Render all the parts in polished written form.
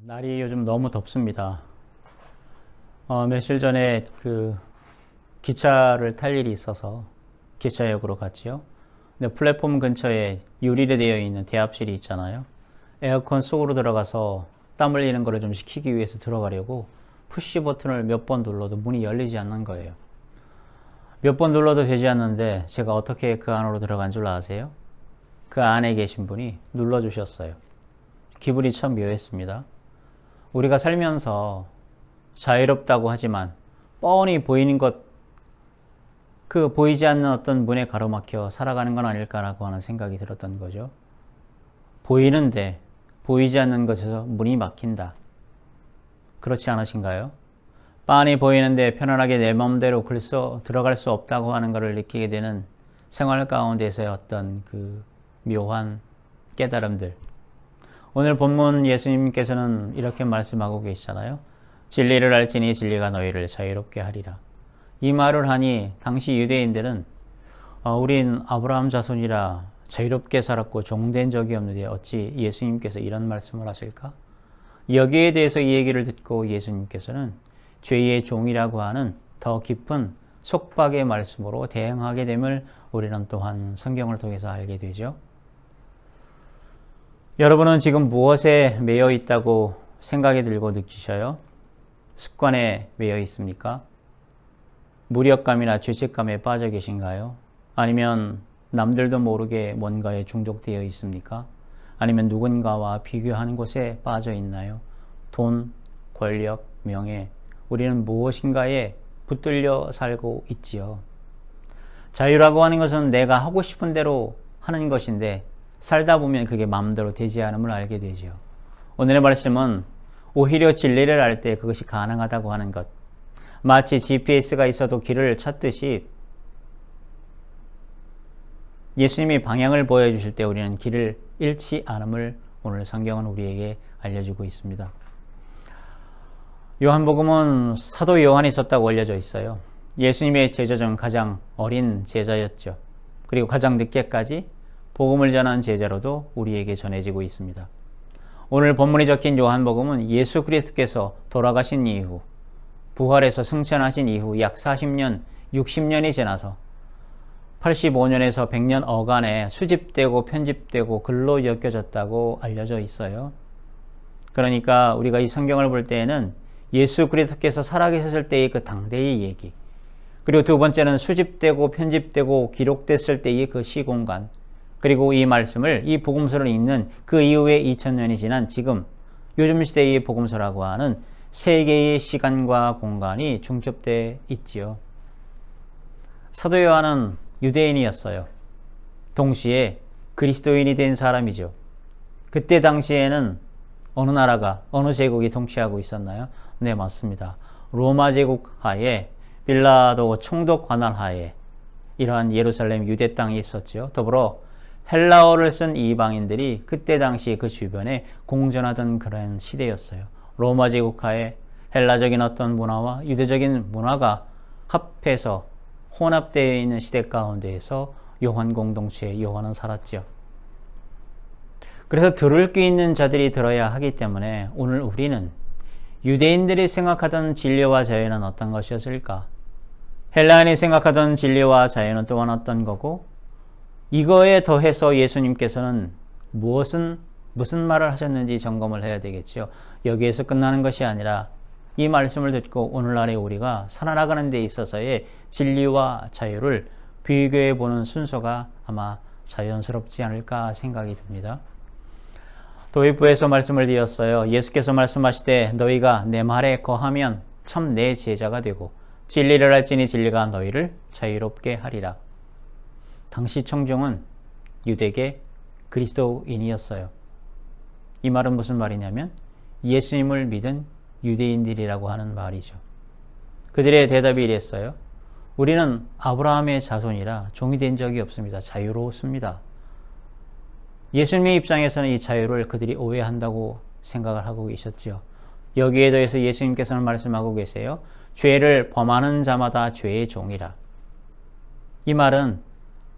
날이 요즘 너무 덥습니다. 며칠 전에 기차를 탈 일이 있어서 기차역으로 갔지요. 근데 플랫폼 근처에 유리로 되어 있는 대합실이 있잖아요. 에어컨 속으로 들어가서 땀 흘리는 거를 좀 식히기 위해서 들어가려고 푸시 버튼을 몇 번 눌러도 문이 열리지 않는 거예요. 몇 번 눌러도 되지 않는데 제가 어떻게 그 안으로 들어간 줄 아세요? 그 안에 계신 분이 눌러주셨어요. 기분이 참 묘했습니다. 우리가 살면서 자유롭다고 하지만 뻔히 보이는 것, 그 보이지 않는 어떤 문에 가로막혀 살아가는 건 아닐까라고 하는 생각이 들었던 거죠. 보이는데 보이지 않는 것에서 문이 막힌다. 그렇지 않으신가요? 빤히 보이는데 편안하게 내 마음대로 들어갈 수 없다고 하는 것을 느끼게 되는 생활 가운데서의 어떤 그 묘한 깨달음들. 오늘 본문 예수님께서는 이렇게 말씀하고 계시잖아요. 진리를 알지니 진리가 너희를 자유롭게 하리라. 이 말을 하니 당시 유대인들은 우린 아브라함 자손이라 자유롭게 살았고 종된 적이 없는데 어찌 예수님께서 이런 말씀을 하실까? 여기에 대해서 이 얘기를 듣고 예수님께서는 죄의 종이라고 하는 더 깊은 속박의 말씀으로 대응하게 됨을 우리는 또한 성경을 통해서 알게 되죠. 여러분은 지금 무엇에 매여 있다고 생각이 들고 느끼셔요? 습관에 매여 있습니까? 무력감이나 죄책감에 빠져 계신가요? 아니면 남들도 모르게 뭔가에 중독되어 있습니까? 아니면 누군가와 비교하는 곳에 빠져 있나요? 돈, 권력, 명예, 우리는 무엇인가에 붙들려 살고 있지요. 자유라고 하는 것은 내가 하고 싶은 대로 하는 것인데 살다 보면 그게 마음대로 되지 않음을 알게 되죠. 오늘의 말씀은 오히려 진리를 알 때 그것이 가능하다고 하는 것. 마치 GPS가 있어도 길을 찾듯이 예수님이 방향을 보여주실 때 우리는 길을 잃지 않음을 오늘 성경은 우리에게 알려주고 있습니다. 요한복음은 사도 요한이 썼다고 알려져 있어요. 예수님의 제자 중 가장 어린 제자였죠. 그리고 가장 늦게까지 복음을 전한 제자로도 우리에게 전해지고 있습니다. 오늘 본문에 적힌 요한복음은 예수 그리스도께서 돌아가신 이후, 부활해서 승천하신 이후 약 40년, 60년이 지나서 85년에서 100년 어간에 수집되고 편집되고 글로 엮여졌다고 알려져 있어요. 그러니까 우리가 이 성경을 볼 때에는 예수 그리스도께서 살아계셨을 때의 그 당대의 얘기, 그리고 두 번째는 수집되고 편집되고 기록됐을 때의 그 시공간, 그리고 이 말씀을, 이 복음서를 읽는 그 이후에 2000년이 지난 지금 요즘 시대의 복음서라고 하는 세 개의 시간과 공간이 중첩되어 있지요. 사도 요한은 유대인이었어요. 동시에 그리스도인이 된 사람이죠. 그때 당시에는 어느 나라가, 어느 제국이 통치하고 있었나요? 네, 맞습니다. 로마 제국 하에, 빌라도 총독 관할 하에 이러한 예루살렘 유대 땅이 있었죠. 더불어 헬라어를 쓴 이방인들이 그때 당시 그 주변에 공존하던 그런 시대였어요. 로마 제국하에 헬라적인 어떤 문화와 유대적인 문화가 합해서 혼합되어 있는 시대 가운데에서 요한 공동체에 요한은 살았죠. 그래서 들을 귀 있는 자들이 들어야 하기 때문에 오늘 우리는 유대인들이 생각하던 진리와 자유는 어떤 것이었을까? 헬라인이 생각하던 진리와 자유는 또한 어떤 거고, 이거에 더해서 예수님께서는 무슨 말을 하셨는지 점검을 해야 되겠죠. 여기에서 끝나는 것이 아니라 이 말씀을 듣고 오늘날의 우리가 살아나가는 데 있어서의 진리와 자유를 비교해 보는 순서가 아마 자연스럽지 않을까 생각이 듭니다. 도입부에서 말씀을 드렸어요. 예수께서 말씀하시되 너희가 내 말에 거하면 참 내 제자가 되고 진리를 알지니 진리가 너희를 자유롭게 하리라. 당시 청중은 유대계 그리스도인이었어요. 이 말은 무슨 말이냐면 예수님을 믿은 유대인들이라고 하는 말이죠. 그들의 대답이 이랬어요. 우리는 아브라함의 자손이라 종이 된 적이 없습니다. 자유로웠습니다. 예수님의 입장에서는 이 자유를 그들이 오해한다고 생각을 하고 계셨죠. 여기에 더해서 예수님께서는 말씀하고 계세요. 죄를 범하는 자마다 죄의 종이라. 이 말은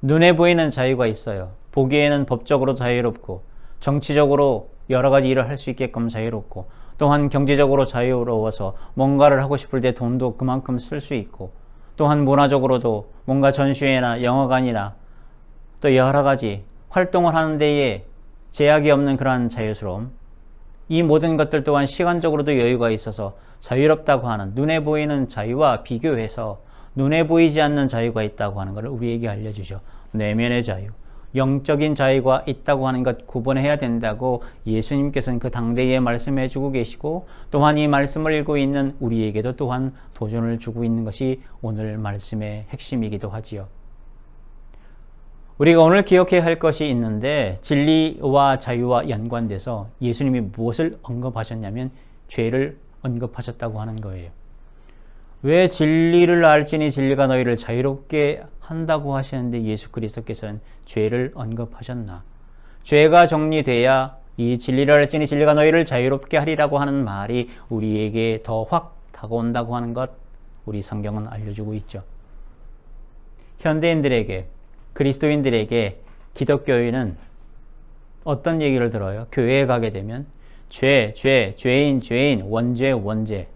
눈에 보이는 자유가 있어요. 보기에는 법적으로 자유롭고 정치적으로 여러 가지 일을 할 수 있게끔 자유롭고 또한 경제적으로 자유로워서 뭔가를 하고 싶을 때 돈도 그만큼 쓸 수 있고, 또한 문화적으로도 뭔가 전시회나 영화관이나 또 여러 가지 활동을 하는 데에 제약이 없는 그러한 자유스러움, 이 모든 것들 또한 시간적으로도 여유가 있어서 자유롭다고 하는, 눈에 보이는 자유와 비교해서 눈에 보이지 않는 자유가 있다고 하는 것을 우리에게 알려주죠. 내면의 자유, 영적인 자유가 있다고 하는 것 구분해야 된다고 예수님께서는 그 당대에 말씀해 주고 계시고, 또한 이 말씀을 읽고 있는 우리에게도 또한 도전을 주고 있는 것이 오늘 말씀의 핵심이기도 하지요. 우리가 오늘 기억해야 할 것이 있는데, 진리와 자유와 연관돼서 예수님이 무엇을 언급하셨냐면 죄를 언급하셨다고 하는 거예요. 왜 진리를 알지니 진리가 너희를 자유롭게 한다고 하시는데 예수 그리스도께서는 죄를 언급하셨나? 죄가 정리돼야 이 진리를 알지니 진리가 너희를 자유롭게 하리라고 하는 말이 우리에게 더 확 다가온다고 하는 것, 우리 성경은 알려주고 있죠. 현대인들에게, 그리스도인들에게 기독교인은 어떤 얘기를 들어요? 교회에 가게 되면 죄인, 원죄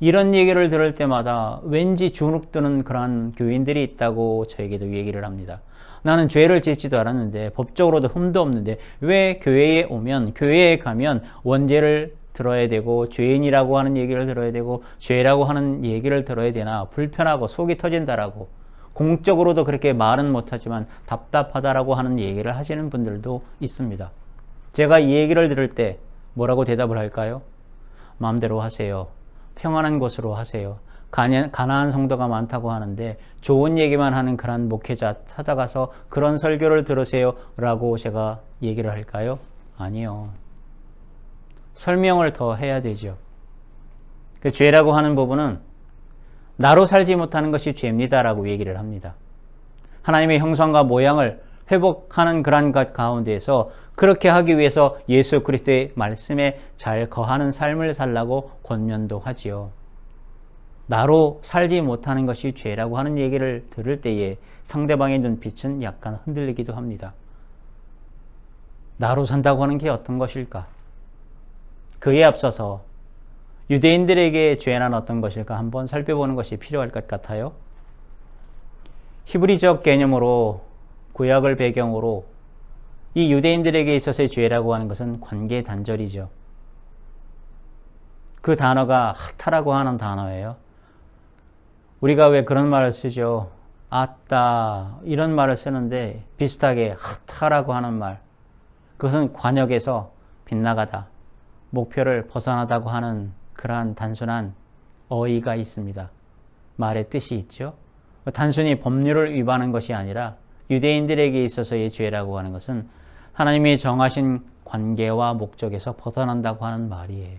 이런 얘기를 들을 때마다 왠지 주눅드는 그러한 교인들이 있다고 저에게도 얘기를 합니다. 나는 죄를 짓지도 않았는데, 법적으로도 흠도 없는데 왜 교회에 오면, 교회에 가면 원죄를 들어야 되고 죄인이라고 하는 얘기를 들어야 되고 죄라고 하는 얘기를 들어야 되나, 불편하고 속이 터진다라고, 공적으로도 그렇게 말은 못하지만 답답하다라고 하는 얘기를 하시는 분들도 있습니다. 제가 이 얘기를 들을 때 뭐라고 대답을 할까요? 마음대로 하세요. 평안한 곳으로 하세요. 가난한 성도가 많다고 하는데 좋은 얘기만 하는 그런 목회자 찾아가서 그런 설교를 들으세요 라고 제가 얘기를 할까요? 아니요. 설명을 더 해야 되죠. 그 죄라고 하는 부분은 나로 살지 못하는 것이 죄입니다 라고 얘기를 합니다. 하나님의 형상과 모양을 회복하는 그런 것 가운데에서 그렇게 하기 위해서 예수 그리스도의 말씀에 잘 거하는 삶을 살라고 권면도 하지요. 나로 살지 못하는 것이 죄라고 하는 얘기를 들을 때에 상대방의 눈빛은 약간 흔들리기도 합니다. 나로 산다고 하는 게 어떤 것일까? 그에 앞서서 유대인들에게 죄란 어떤 것일까 한번 살펴보는 것이 필요할 것 같아요. 히브리적 개념으로, 구약을 배경으로 이 유대인들에게 있어서의 죄라고 하는 것은 관계 단절이죠. 그 단어가 하타라고 하는 단어예요. 우리가 왜 그런 말을 쓰죠? 아따, 이런 말을 쓰는데 비슷하게 하타라고 하는 말, 그것은 관역에서 빗나가다, 목표를 벗어나다고 하는 그러한 단순한 어휘가 있습니다. 말의 뜻이 있죠. 단순히 법률을 위반한 것이 아니라 유대인들에게 있어서의 죄라고 하는 것은 하나님이 정하신 관계와 목적에서 벗어난다고 하는 말이에요.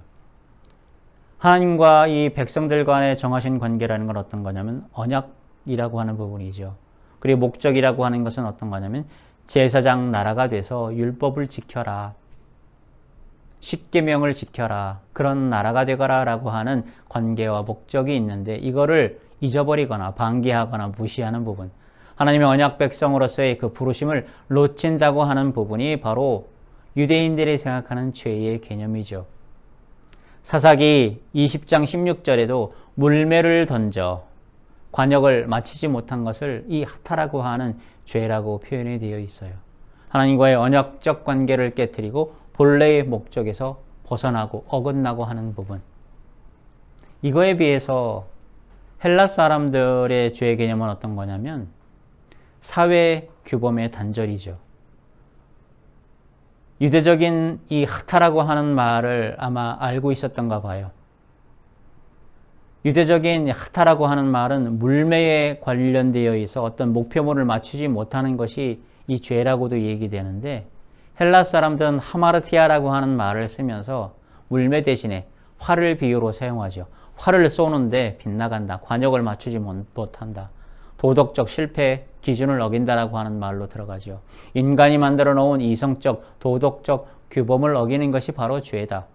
하나님과 이 백성들 간의 정하신 관계라는 건 어떤 거냐면 언약이라고 하는 부분이죠. 그리고 목적이라고 하는 것은 어떤 거냐면 제사장 나라가 돼서 율법을 지켜라, 십계명을 지켜라, 그런 나라가 되거라 라고 하는 관계와 목적이 있는데, 이거를 잊어버리거나 방기하거나 무시하는 부분, 하나님의 언약 백성으로서의 그 부르심을 놓친다고 하는 부분이 바로 유대인들이 생각하는 죄의 개념이죠. 사사기 20장 16절에도 물매를 던져 관역을 마치지 못한 것을 이 하타라고 하는 죄라고 표현이 되어 있어요. 하나님과의 언약적 관계를 깨트리고 본래의 목적에서 벗어나고 어긋나고 하는 부분. 이거에 비해서 헬라 사람들의 죄의 개념은 어떤 거냐면 사회 규범의 단절이죠. 유대적인 이 하타라고 하는 말을 아마 알고 있었던가 봐요. 유대적인 하타라고 하는 말은 물매에 관련되어 있어 어떤 목표물을 맞추지 못하는 것이 이 죄라고도 얘기되는데, 헬라 사람들은 하마르티아라고 하는 말을 쓰면서 물매 대신에 활을 비유로 사용하죠. 활을 쏘는데 빗나간다, 관역을 맞추지 못한다, 도덕적 실패 기준을 어긴다라고 하는 말로 들어가죠. 인간이 만들어 놓은 이성적 도덕적 규범을 어기는 것이 바로 죄다.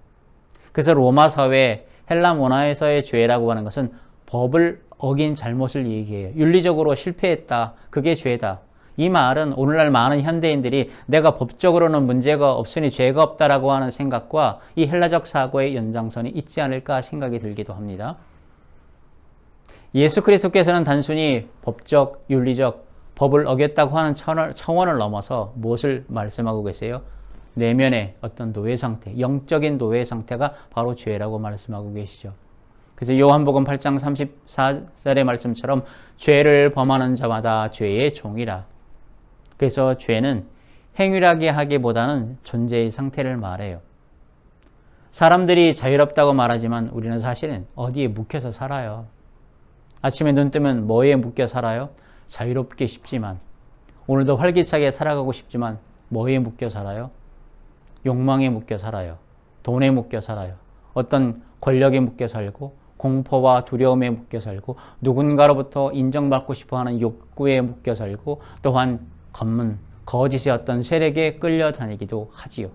그래서 로마 사회, 헬라 문화에서의 죄라고 하는 것은 법을 어긴 잘못을 얘기해요. 윤리적으로 실패했다, 그게 죄다. 이 말은 오늘날 많은 현대인들이 내가 법적으로는 문제가 없으니 죄가 없다라고 하는 생각과 이 헬라적 사고의 연장선이 있지 않을까 생각이 들기도 합니다. 예수 그리스도께서는 단순히 법적, 윤리적, 법을 어겼다고 하는 차원을 넘어서 무엇을 말씀하고 계세요? 내면의 어떤 노예 상태, 영적인 노예 상태가 바로 죄라고 말씀하고 계시죠. 그래서 요한복음 8장 34절의 말씀처럼 죄를 범하는 자마다 죄의 종이라. 그래서 죄는 행위라게 하기보다는 존재의 상태를 말해요. 사람들이 자유롭다고 말하지만 우리는 사실은 어디에 묶여서 살아요. 아침에 눈 뜨면 뭐에 묶여 살아요? 자유롭게 싶지만, 오늘도 활기차게 살아가고 싶지만 뭐에 묶여 살아요? 욕망에 묶여 살아요. 돈에 묶여 살아요. 어떤 권력에 묶여 살고, 공포와 두려움에 묶여 살고, 누군가로부터 인정받고 싶어하는 욕구에 묶여 살고, 또한 검문, 거짓의 어떤 세력에 끌려다니기도 하지요.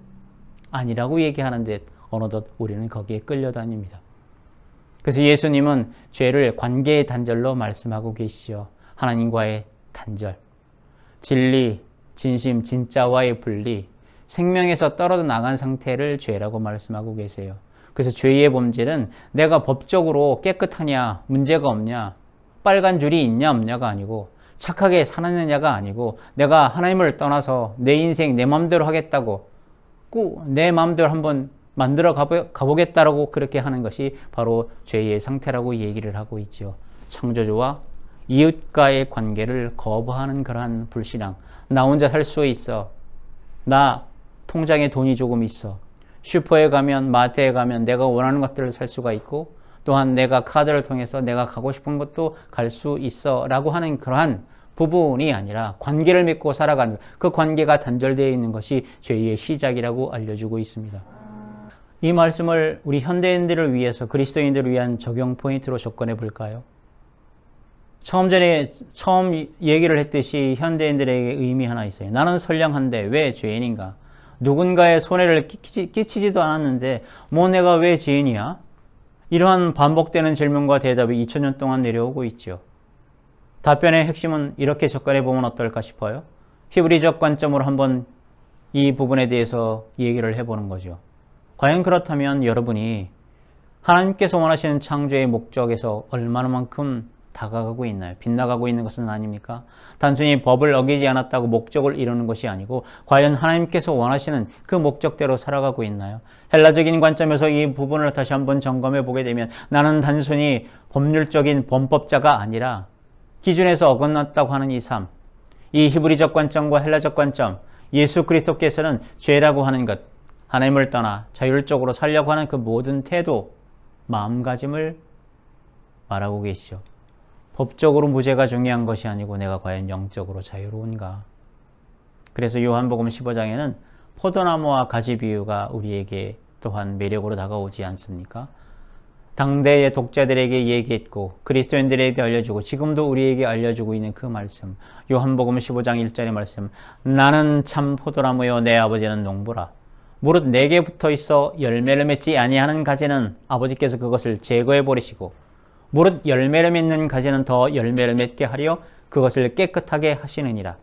아니라고 얘기하는데 어느덧 우리는 거기에 끌려다닙니다. 그래서 예수님은 죄를 관계의 단절로 말씀하고 계시죠. 하나님과의 단절, 진리, 진심, 진짜와의 분리, 생명에서 떨어져 나간 상태를 죄라고 말씀하고 계세요. 그래서 죄의 본질은 내가 법적으로 깨끗하냐, 문제가 없냐, 빨간 줄이 있냐 없냐가 아니고, 착하게 살았느냐가 아니고, 내가 하나님을 떠나서 내 인생 내 마음대로 하겠다고 꼭 내 마음대로 한번 만들어 가보겠다라고 그렇게 하는 것이 바로 죄의 상태라고 얘기를 하고 있죠. 창조주와 이웃과의 관계를 거부하는 그러한 불신앙. 나 혼자 살 수 있어. 나 통장에 돈이 조금 있어. 슈퍼에 가면, 마트에 가면 내가 원하는 것들을 살 수가 있고, 또한 내가 카드를 통해서 내가 가고 싶은 것도 갈 수 있어 라고 하는 그러한 부분이 아니라 관계를 맺고 살아가는, 그 관계가 단절되어 있는 것이 죄의 시작이라고 알려주고 있습니다. 이 말씀을 우리 현대인들을 위해서, 그리스도인들을 위한 적용 포인트로 접근해 볼까요? 처음 얘기를 했듯이 현대인들에게 의미 하나 있어요. 나는 선량한데 왜 죄인인가? 누군가의 손해를 끼치지도 않았는데 뭐 내가 왜 죄인이야? 이러한 반복되는 질문과 대답이 2000년 동안 내려오고 있죠. 답변의 핵심은 이렇게 접근해 보면 어떨까 싶어요. 히브리적 관점으로 한번 이 부분에 대해서 얘기를 해보는 거죠. 과연 그렇다면 여러분이 하나님께서 원하시는 창조의 목적에서 얼마나만큼 다가가고 있나요? 빗나가고 있는 것은 아닙니까? 단순히 법을 어기지 않았다고 목적을 이루는 것이 아니고 과연 하나님께서 원하시는 그 목적대로 살아가고 있나요? 헬라적인 관점에서 이 부분을 다시 한번 점검해 보게 되면 나는 단순히 법률적인 범법자가 아니라 기준에서 어긋났다고 하는 이 삶, 이 히브리적 관점과 헬라적 관점, 예수 그리스도께서는 죄라고 하는 것, 하나님을 떠나 자율적으로 살려고 하는 그 모든 태도, 마음가짐을 말하고 계시죠. 법적으로 무죄가 중요한 것이 아니고 내가 과연 영적으로 자유로운가. 그래서 요한복음 15장에는 포도나무와 가지 비유가 우리에게 또한 매력으로 다가오지 않습니까? 당대의 독자들에게 얘기했고 그리스도인들에게 알려주고 지금도 우리에게 알려주고 있는 그 말씀, 요한복음 15장 1절의 말씀, 나는 참 포도나무요 내 아버지는 농부라. 무릇 내게 붙어있어 열매를 맺지 아니하는 가지는 아버지께서 그것을 제거해 버리시고 무릇 열매를 맺는 가지는 더 열매를 맺게 하려 그것을 깨끗하게 하시느니라.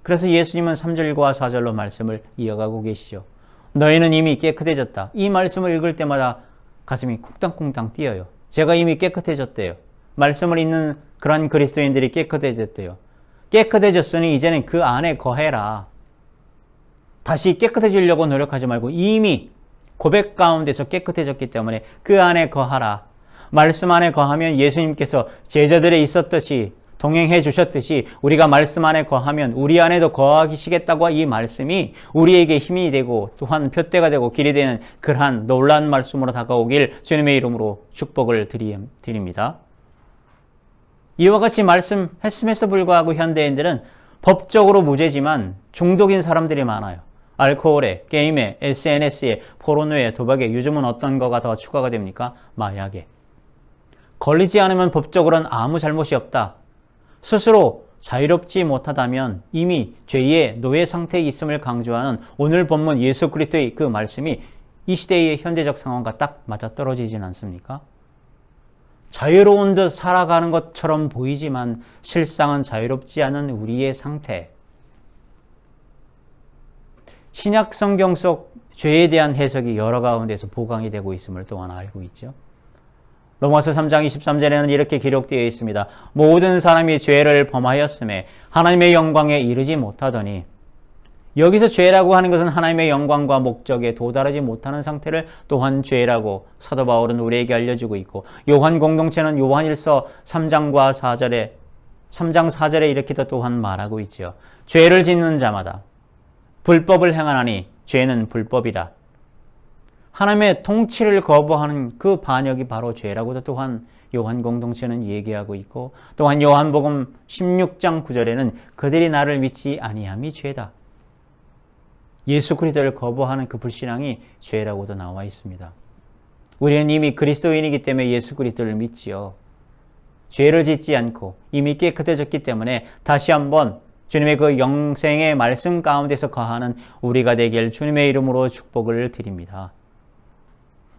그래서 예수님은 3절과 4절로 말씀을 이어가고 계시죠. 너희는 이미 깨끗해졌다. 이 말씀을 읽을 때마다 가슴이 쿵땅쿵땅 뛰어요. 제가 이미 깨끗해졌대요. 말씀을 읽는 그런 그리스도인들이 깨끗해졌대요. 깨끗해졌으니 이제는 그 안에 거해라. 다시 깨끗해지려고 노력하지 말고 이미 고백 가운데서 깨끗해졌기 때문에 그 안에 거하라. 말씀 안에 거하면 예수님께서 제자들에 있었듯이 동행해 주셨듯이 우리가 말씀 안에 거하면 우리 안에도 거하시겠다고 이 말씀이 우리에게 힘이 되고 또한 표대가 되고 길이 되는 그러한 놀라운 말씀으로 다가오길 주님의 이름으로 축복을 드립니다. 이와 같이 말씀했음에도 불구하고 현대인들은 법적으로 무죄지만 중독인 사람들이 많아요. 알코올에, 게임에, SNS에, 포르노에, 도박에, 요즘은 어떤 거가 더 추가가 됩니까? 마약에. 걸리지 않으면 법적으로는 아무 잘못이 없다. 스스로 자유롭지 못하다면 이미 죄의 노예 상태에 있음을 강조하는 오늘 본문 예수 그리스도의 그 말씀이 이 시대의 현재적 상황과 딱 맞아떨어지진 않습니까? 자유로운 듯 살아가는 것처럼 보이지만 실상은 자유롭지 않은 우리의 상태. 신약 성경 속 죄에 대한 해석이 여러 가운데서 보강이 되고 있음을 또한 알고 있죠. 로마서 3장 23절에는 이렇게 기록되어 있습니다. 모든 사람이 죄를 범하였음에 하나님의 영광에 이르지 못하더니, 여기서 죄라고 하는 것은 하나님의 영광과 목적에 도달하지 못하는 상태를 또한 죄라고 사도 바울은 우리에게 알려주고 있고, 요한 공동체는 요한일서 3장 4절에 이렇게 또한 말하고 있죠. 죄를 짓는 자마다 불법을 행하나니 죄는 불법이라. 하나님의 통치를 거부하는 그 반역이 바로 죄라고도 또한 요한 공동체는 얘기하고 있고, 또한 요한복음 16장 9절에는 그들이 나를 믿지 아니함이 죄다. 예수 그리스도를 거부하는 그 불신앙이 죄라고도 나와 있습니다. 우리는 이미 그리스도인이기 때문에 예수 그리스도를 믿지요. 죄를 짓지 않고 이미 깨끗해졌기 때문에 다시 한번 주님의 그 영생의 말씀 가운데서 거하는 우리가 되길 주님의 이름으로 축복을 드립니다.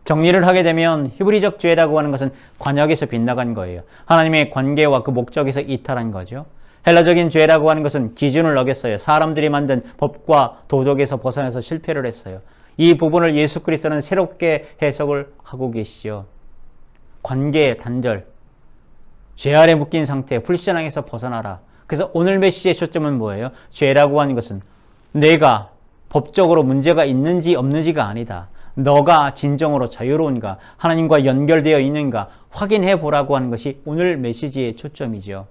정리를 하게 되면 히브리적 죄라고 하는 것은 관역에서 빗나간 거예요. 하나님의 관계와 그 목적에서 이탈한 거죠. 헬라적인 죄라고 하는 것은 기준을 어겼어요. 사람들이 만든 법과 도덕에서 벗어나서 실패를 했어요. 이 부분을 예수 그리스도는 새롭게 해석을 하고 계시죠. 관계의 단절, 죄 아래 묶인 상태, 불신앙에서 벗어나라. 그래서 오늘 메시지의 초점은 뭐예요? 죄라고 하는 것은 내가 법적으로 문제가 있는지 없는지가 아니다. 너가 진정으로 자유로운가, 하나님과 연결되어 있는가 확인해 보라고 하는 것이 오늘 메시지의 초점이죠.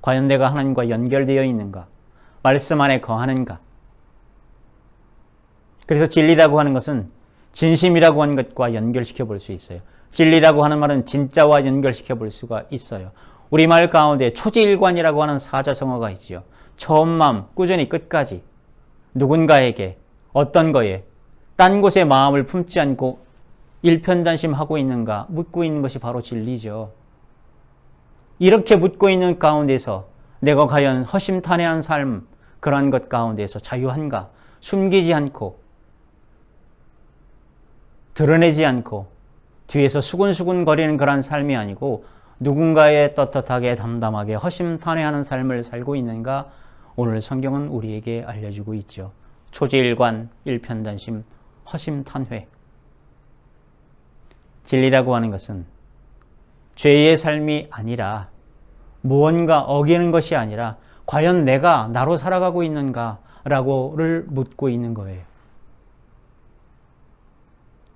과연 내가 하나님과 연결되어 있는가? 말씀 안에 거하는가? 그래서 진리라고 하는 것은 진심이라고 하는 것과 연결시켜 볼 수 있어요. 진리라고 하는 말은 진짜와 연결시켜 볼 수가 있어요. 우리말 가운데 초지일관이라고 하는 사자성어가 있지요. 처음 마음 꾸준히 끝까지 누군가에게 어떤 거에 딴 곳에 마음을 품지 않고 일편단심하고 있는가 묻고 있는 것이 바로 진리죠. 이렇게 묻고 있는 가운데서 내가 과연 허심탄회한 삶, 그러한 것 가운데서 자유한가? 숨기지 않고 드러내지 않고 뒤에서 수군수군 거리는 그런 삶이 아니고 누군가의 떳떳하게 담담하게 허심탄회하는 삶을 살고 있는가? 오늘 성경은 우리에게 알려주고 있죠. 초지일관, 일편단심, 허심탄회. 진리라고 하는 것은 죄의 삶이 아니라 무언가 어기는 것이 아니라 과연 내가 나로 살아가고 있는가라고를 묻고 있는 거예요.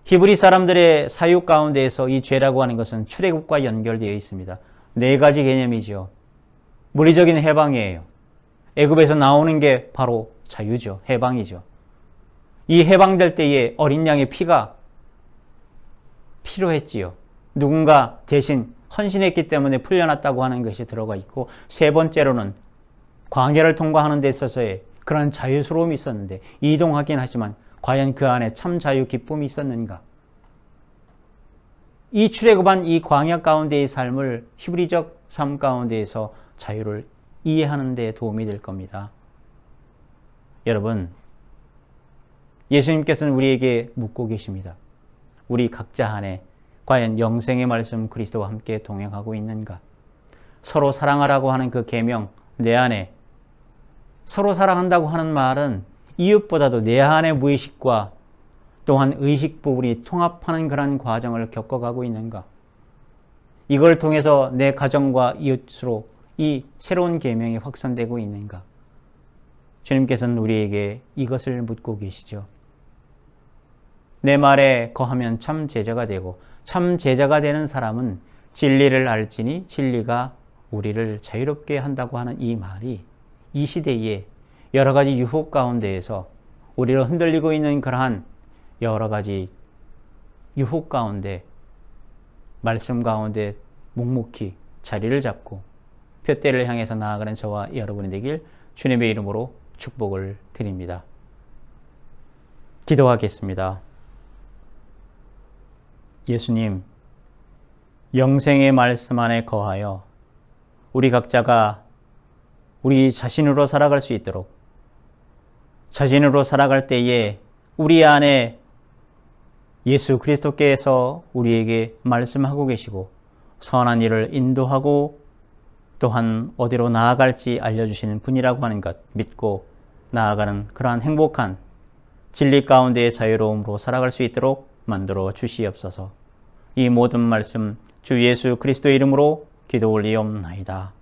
히브리 사람들의 사유 가운데에서 이 죄라고 하는 것은 출애굽과 연결되어 있습니다. 네 가지 개념이죠. 물리적인 해방이에요. 애굽에서 나오는 게 바로 자유죠. 해방이죠. 이 해방될 때에 어린 양의 피가 필요했지요. 누군가 대신 헌신했기 때문에 풀려났다고 하는 것이 들어가 있고, 세 번째로는 광야를 통과하는 데 있어서의 그런 자유스러움이 있었는데 이동하긴 하지만 과연 그 안에 참 자유 기쁨이 있었는가? 이 출애굽한 이 광야 가운데의 삶을 히브리적 삶 가운데에서 자유를 이해하는 데 도움이 될 겁니다. 여러분, 예수님께서는 우리에게 묻고 계십니다. 우리 각자 안에 과연 영생의 말씀 그리스도와 함께 동행하고 있는가? 서로 사랑하라고 하는 그 계명, 내 안에 서로 사랑한다고 하는 말은 이웃보다도 내 안의 무의식과 또한 의식 부분이 통합하는 그런 과정을 겪어가고 있는가? 이걸 통해서 내 가정과 이웃으로 이 새로운 계명이 확산되고 있는가? 주님께서는 우리에게 이것을 묻고 계시죠. 내 말에 거하면 참 제자가 되고, 참 제자가 되는 사람은 진리를 알지니 진리가 우리를 자유롭게 한다고 하는 이 말이 이 시대에 여러 가지 유혹 가운데에서 우리를 흔들리고 있는 그러한 여러 가지 유혹 가운데, 말씀 가운데 묵묵히 자리를 잡고 표대를 향해서 나아가는 저와 여러분이 되길 주님의 이름으로 축복을 드립니다. 기도하겠습니다. 예수님, 영생의 말씀 안에 거하여 우리 각자가 우리 자신으로 살아갈 수 있도록, 자신으로 살아갈 때에 우리 안에 예수 그리스도께서 우리에게 말씀하고 계시고 선한 일을 인도하고 또한 어디로 나아갈지 알려주시는 분이라고 하는 것 믿고 나아가는 그러한 행복한 진리 가운데의 자유로움으로 살아갈 수 있도록 만들어 주시옵소서. 이 모든 말씀 주 예수 그리스도의 이름으로 기도 올리옵나이다.